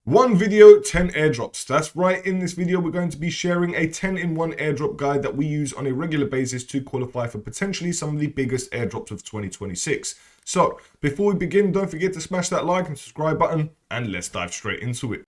One video, 10 airdrops. That's right, in this video we're going to be sharing a 10-in-1 airdrop guide that we use on a regular basis to qualify for potentially some of the biggest airdrops of 2026. So, before we begin, don't forget to smash that like and subscribe button, and let's dive straight into it.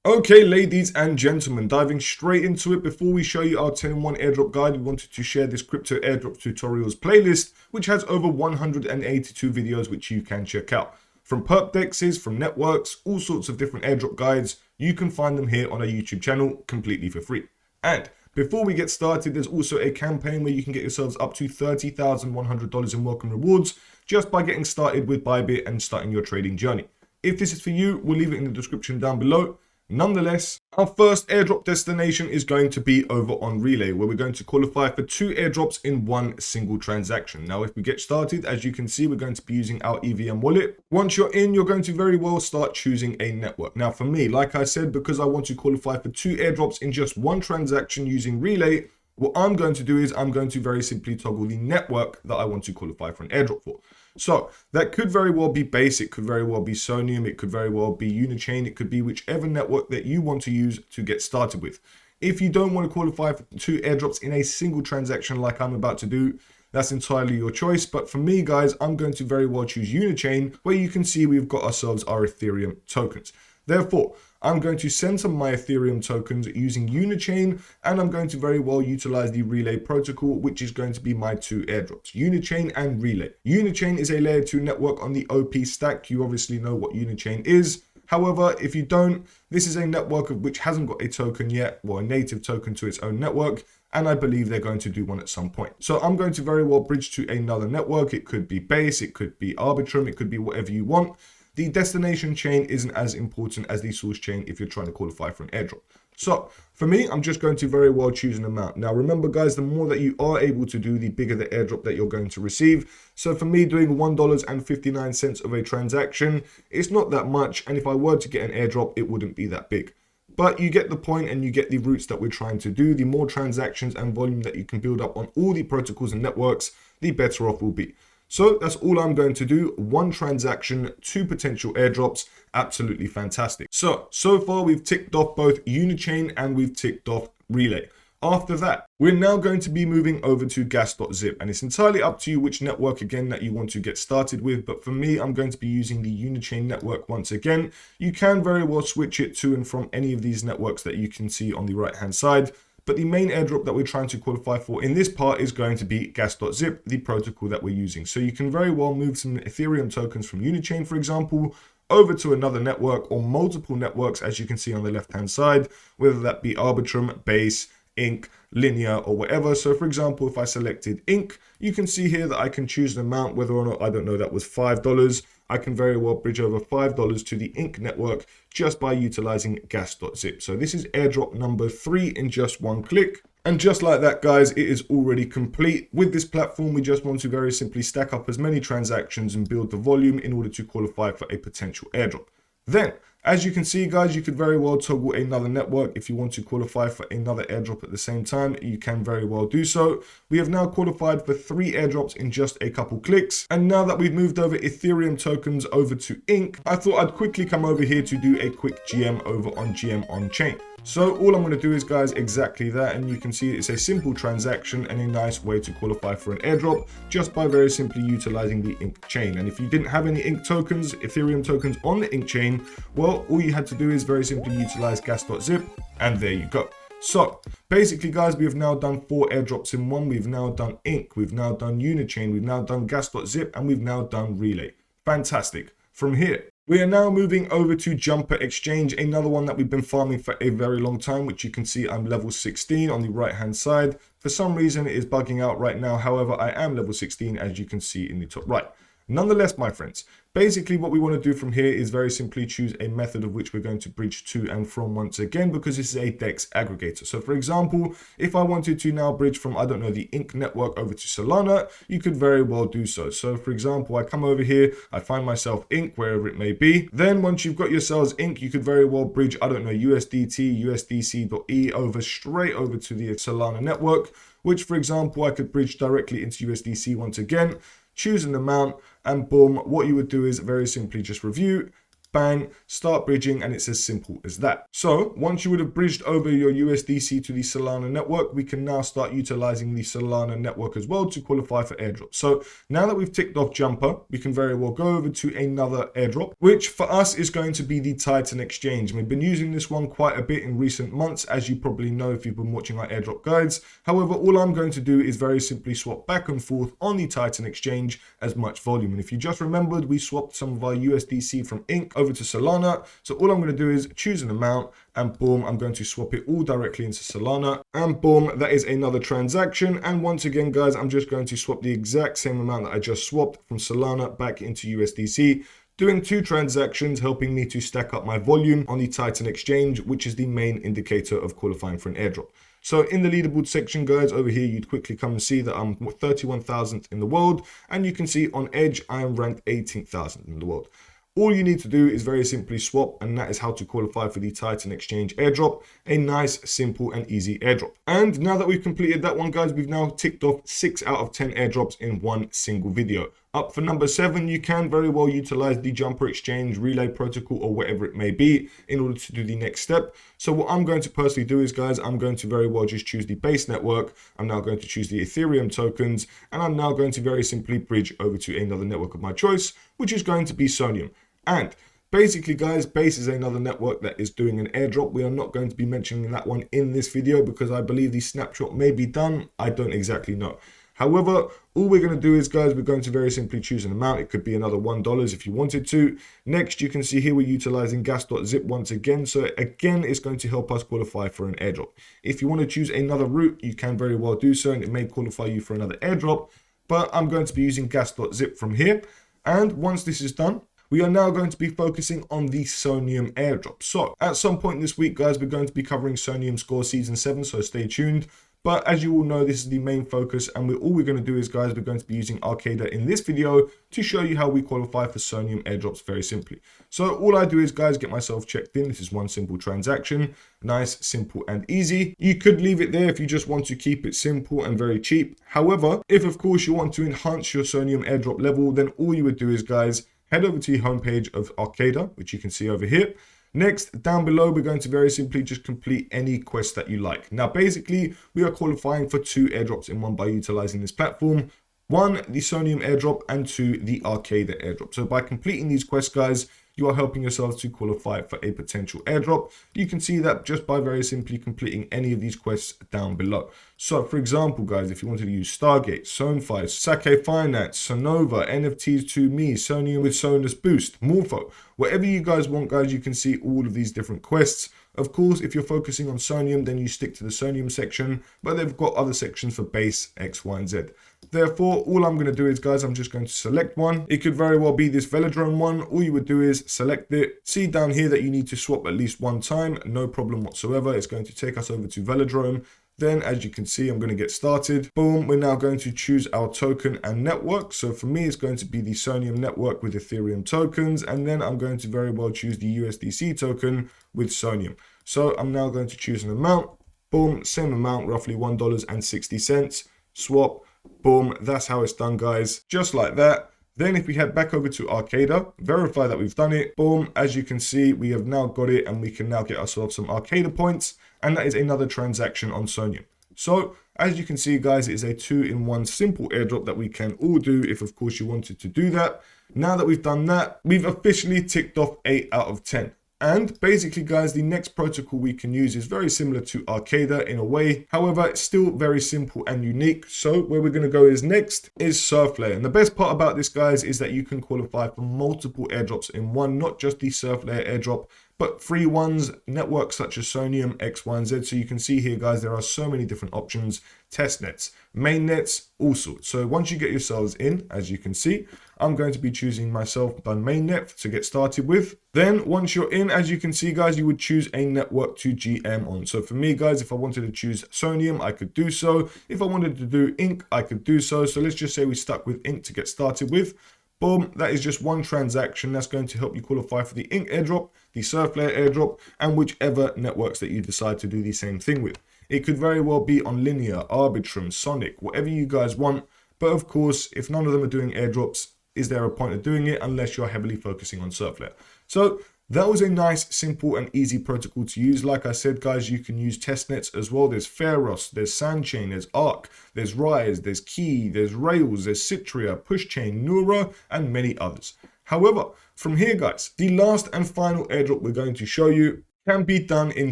Okay, ladies and gentlemen, diving straight into it. Before we show you our 10-in-1 airdrop guide, we wanted to share this crypto airdrop tutorials playlist, which has over 182 videos which you can check out. From perp dexes, from networks, all sorts of different airdrop guides, you can find them here on our YouTube channel completely for free. And before we get started, there's also a campaign where you can get yourselves up to $30,100 in welcome rewards just by getting started with Bybit and starting your trading journey. If this is for you, we'll leave it in the description down below. Nonetheless, our first airdrop destination is going to be over on Relay, where we're going to qualify for 2 airdrops in one single transaction. Now, if we get started, as you can see, we're going to be using our EVM wallet. Once you're in, you're going to very well start choosing a network. Now, for me, like I said, because I want to qualify for 2 airdrops in just one transaction using Relay, what I'm going to do is I'm going to very simply toggle the network that I want to qualify for an airdrop for. So that could very well be Base, it could very well be Sonium, it could very well be Unichain, it could be whichever network that you want to use to get started with. If you don't want to qualify for 2 airdrops in a single transaction like I'm about to do, that's entirely your choice. But for me, guys, I'm going to very well choose Unichain, where you can see we've got ourselves our Ethereum tokens. Therefore, I'm going to send some of my Ethereum tokens using Unichain, and I'm going to very well utilize the Relay protocol, which is going to be my 2 airdrops, Unichain and Relay. Unichain is a layer 2 network on the OP stack. You obviously know what Unichain is. However, if you don't, this is a network which hasn't got a token yet, or a native token to its own network, and I believe they're going to do one at some point. So I'm going to very well bridge to another network. It could be Base, it could be Arbitrum, it could be whatever you want. The destination chain isn't as important as the source chain if you're trying to qualify for an airdrop. So for me, I'm just going to very well choose an amount. Now remember, guys, the more that you are able to do, the bigger the airdrop that you're going to receive. So for me, doing $1.59 of a transaction, it's not that much. And if I were to get an airdrop, it wouldn't be that big. But you get the point and you get the routes that we're trying to do. The more transactions and volume that you can build up on all the protocols and networks, the better off we'll be. So that's all I'm going to do. 1 transaction, 2 potential airdrops. Absolutely fantastic. So far we've ticked off both Unichain and we've ticked off Relay. After that, we're now going to be moving over to gas.zip, and it's entirely up to you which network again that you want to get started with. But for me, I'm going to be using the Unichain network once again. You can very well switch it to and from any of these networks that you can see on the right hand side. But the main airdrop that we're trying to qualify for in this part is going to be gas.zip, the protocol that we're using. So you can very well move some Ethereum tokens from Unichain, for example, over to another network or multiple networks, as you can see on the left-hand side, whether that be Arbitrum, Base, Inc, Linear, or whatever. So for example, if I selected Inc, you can see here that I can choose an amount, whether or not, I don't know, that was $5. I can very well bridge over $5 to the Inc network just by utilizing gas.zip. So this is airdrop number 3 in just 1 click. And just like that, guys, it is already complete. With this platform, we just want to very simply stack up as many transactions and build the volume in order to qualify for a potential airdrop. Then, as you can see, guys, you could very well toggle another network. If you want to qualify for another airdrop at the same time, you can very well do so. We have now qualified for 3 airdrops in just a couple clicks. And now that we've moved over Ethereum tokens over to Inc, I thought I'd quickly come over here to do a quick GM over on GM on chain. So all I'm going to do is, guys, exactly that, and you can see it's a simple transaction and a nice way to qualify for an airdrop just by very simply utilizing the Inc chain. And if you didn't have any Inc tokens, Ethereum tokens on the Inc chain, well, all you had to do is very simply utilize gas.zip, and there you go. So basically, guys, we have now done 4 airdrops in one. We've now done Inc, we've now done Unichain, we've now done gas.zip, and we've now done Relay. Fantastic. From here, we are now moving over to Jumper Exchange, another one that we've been farming for a very long time, which you can see I'm level 16 on the right hand side. For some reason, it is bugging out right now. However, I am level 16, as you can see in the top right. Nonetheless, my friends, basically what we want to do from here is very simply choose a method of which we're going to bridge to and from once again, because this is a DEX aggregator. So for example, if I wanted to now bridge from, I don't know, the Inc network over to Solana, you could very well do so. So for example, I come over here, I find myself Inc, wherever it may be. Then once you've got yourselves Inc, you could very well bridge, I don't know, USDT, USDC.E over straight over to the Solana network, which for example, I could bridge directly into USDC once again, choose an amount, and boom, what you would do is very simply just review, bang, start bridging, and it's as simple as that. So once you would have bridged over your USDC to the Solana network, we can now start utilizing the Solana network as well to qualify for airdrop. So now that we've ticked off Jumper, we can very well go over to another airdrop, which for us is going to be the Titan Exchange. We've been using this one quite a bit in recent months, as you probably know if you've been watching our airdrop guides. However, all I'm going to do is very simply swap back and forth on the Titan Exchange as much volume. And if you just remembered, we swapped some of our USDC from Inc over to Solana. So all I'm going to do is choose an amount, and boom, I'm going to swap it all directly into Solana, and boom, that is another transaction. And once again, guys, I'm just going to swap the exact same amount that I just swapped from Solana back into USDC, doing 2 transactions, helping me to stack up my volume on the Titan Exchange, which is the main indicator of qualifying for an airdrop. So in the leaderboard section, guys, over here, you'd quickly come and see that I'm 31,000th in the world, and you can see on Edge, I am ranked 18,000th in the world. All you need to do is very simply swap, and that is how to qualify for the Titan Exchange airdrop. A nice, simple, and easy airdrop. And now that we've completed that one, guys, we've now ticked off 6 out of 10 airdrops in one single video. Up for number 7, you can very well utilize the Jumper Exchange, Relay Protocol, or whatever it may be in order to do the next step. So what I'm going to personally do is, guys, I'm going to very well just choose the base network. I'm now going to choose the Ethereum tokens, and I'm now going to very simply bridge over to another network of my choice, which is going to be Sonium. And basically, guys, Base is another network that is doing an airdrop. We are not going to be mentioning that one in this video because I believe the snapshot may be done. I don't exactly know. However, all we're going to do is, guys, we're going to very simply choose an amount. It could be another $1 if you wanted to. Next, you can see here we're utilizing gas.zip once again. So again, it's going to help us qualify for an airdrop. If you want to choose another route, you can very well do so, and it may qualify you for another airdrop. But I'm going to be using gas.zip from here. And once this is done, we are now going to be focusing on the Sonium airdrop. So at some point this week, guys, we're going to be covering Sonium Score Season 7, so stay tuned. But as you all know, this is the main focus, and all we're going to do is, guys, we're going to be using Arcada in this video to show you how we qualify for Sonium airdrops very simply. So all I do is, guys, get myself checked in. This is one simple transaction. Nice, simple, and easy. You could leave it there if you just want to keep it simple and very cheap. However, if, of course, you want to enhance your Sonium airdrop level, then all you would do is, guys, head over to the homepage of Arcada, which you can see over here. Next, down below, we're going to very simply just complete any quest that you like. Now, basically, we are qualifying for 2 airdrops in one by utilizing this platform. 1, the Sonium airdrop, and 2, the Arcada airdrop. So by completing these quests, guys, you are helping yourselves to qualify for a potential airdrop. You can see that just by very simply completing any of these quests down below. So for example, guys, if you wanted to use Stargate, SoNFi, Sake Finance, Sonova, NFTs to Me, Sonium with Sonus Boost, Morpho, whatever you guys want, guys, you can see all of these different quests. Of course, if you're focusing on Sonium, then you stick to the Sonium section, but they've got other sections for base, X, Y, and Z. Therefore, all I'm going to do is, guys, I'm just going to select one. It could very well be this Velodrome one. All you would do is select it. See down here that you need to swap at least one time. No problem whatsoever. It's going to take us over to Velodrome. Then, as you can see, I'm going to get started. Boom, we're now going to choose our token and network. So for me, it's going to be the Sonium network with Ethereum tokens. And then I'm going to very well choose the USDC token with Sonium. So I'm now going to choose an amount. Boom, same amount, roughly $1.60. Swap. Boom, that's how it's done, guys. Just like that. Then if we head back over to Arcada, verify that we've done it. Boom, as you can see, we have now got it, and we can now get ourselves some Arcada points. And that is another transaction on Sonium. So as you can see, guys, it is a 2-in-1 simple airdrop that we can all do if, of course, you wanted to do that. Now that we've done that, we've officially ticked off 8 out of 10. And basically, guys, the next protocol we can use is very similar to Arcada in a way. However, it's still very simple and unique. So where we're going to go is next is Surflayer. And the best part about this, guys, is that you can qualify for multiple airdrops in one, not just the Surflayer airdrop, but free ones, networks such as Sonium, X, Y, and Z. So you can see here, guys, there are so many different options, test nets, main nets, all sorts. So once you get yourselves in, as you can see, I'm going to be choosing myself the main net to get started with. Then once you're in, as you can see, guys, you would choose a network to GM on. So for me, guys, if I wanted to choose Sonium, I could do so. If I wanted to do Inc, I could do so. So let's just say we stuck with Inc to get started with. Boom, that is just one transaction. That's going to help you qualify for the Inc airdrop, the Surflayer airdrop, and whichever networks that you decide to do the same thing with. It could very well be on Linear, Arbitrum, Sonic, whatever you guys want. But of course, if none of them are doing airdrops, is there a point of doing it unless you're heavily focusing on Surflet? So that was a nice, simple and easy protocol to use. Like I said, guys, you can use testnets as well. There's Pharos, there's Sandchain, there's Arc, there's Rise, there's Key, there's Rails, there's Citria, Pushchain, Neura, and many others. However, from here, guys, the last and final airdrop we're going to show you can be done in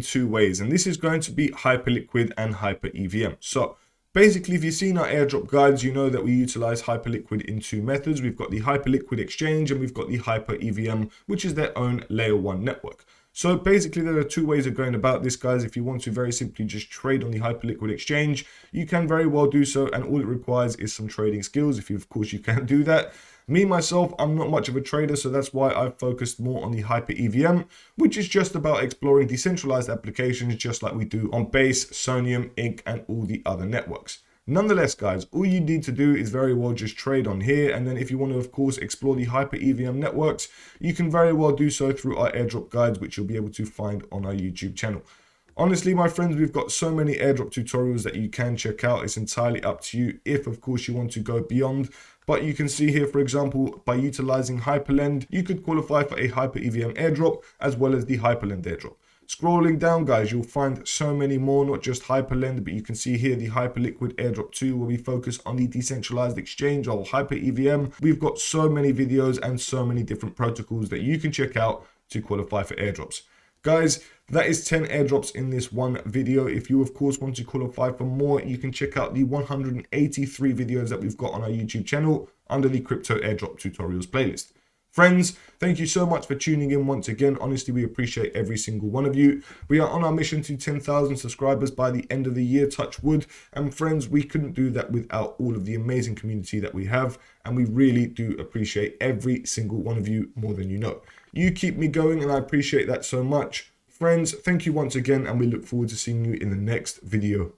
two ways. And this is going to be Hyperliquid and Hyper EVM. So basically, if you've seen our airdrop guides, you know that we utilize Hyperliquid in two methods. We've got the Hyperliquid exchange and we've got the Hyper EVM, which is their own layer 1 network. So basically, there are two ways of going about this, guys. If you want to very simply just trade on the Hyperliquid exchange, you can very well do so. And all it requires is some trading skills. Of course, you can do that. Me, myself, I'm not much of a trader, so that's why I've focused more on the Hyper EVM, which is just about exploring decentralized applications just like we do on Base, Sonium, Ink, and all the other networks. Nonetheless, guys, all you need to do is very well just trade on here. And then if you want to, of course, explore the Hyper EVM networks, you can very well do so through our airdrop guides, which you'll be able to find on our YouTube channel. Honestly, my friends, we've got so many airdrop tutorials that you can check out. It's entirely up to you if, of course, you want to go beyond. But you can see here, for example, by utilizing Hyperlend, you could qualify for a Hyper EVM airdrop as well as the Hyperlend airdrop. Scrolling down, guys, you'll find so many more, not just Hyperlend, but you can see here the Hyperliquid airdrop 2, where we focus on the decentralized exchange or Hyper EVM. We've got so many videos and so many different protocols that you can check out to qualify for airdrops. Guys, that is 10 airdrops in this one video. If you, of course, want to qualify for more, you can check out the 183 videos that we've got on our YouTube channel under the Crypto Airdrop Tutorials playlist. Friends, thank you so much for tuning in once again. Honestly, we appreciate every single one of you. We are on our mission to 10,000 subscribers by the end of the year, touch wood. And friends, we couldn't do that without all of the amazing community that we have. And we really do appreciate every single one of you more than you know. You keep me going and I appreciate that so much. Friends, thank you once again, and we look forward to seeing you in the next video.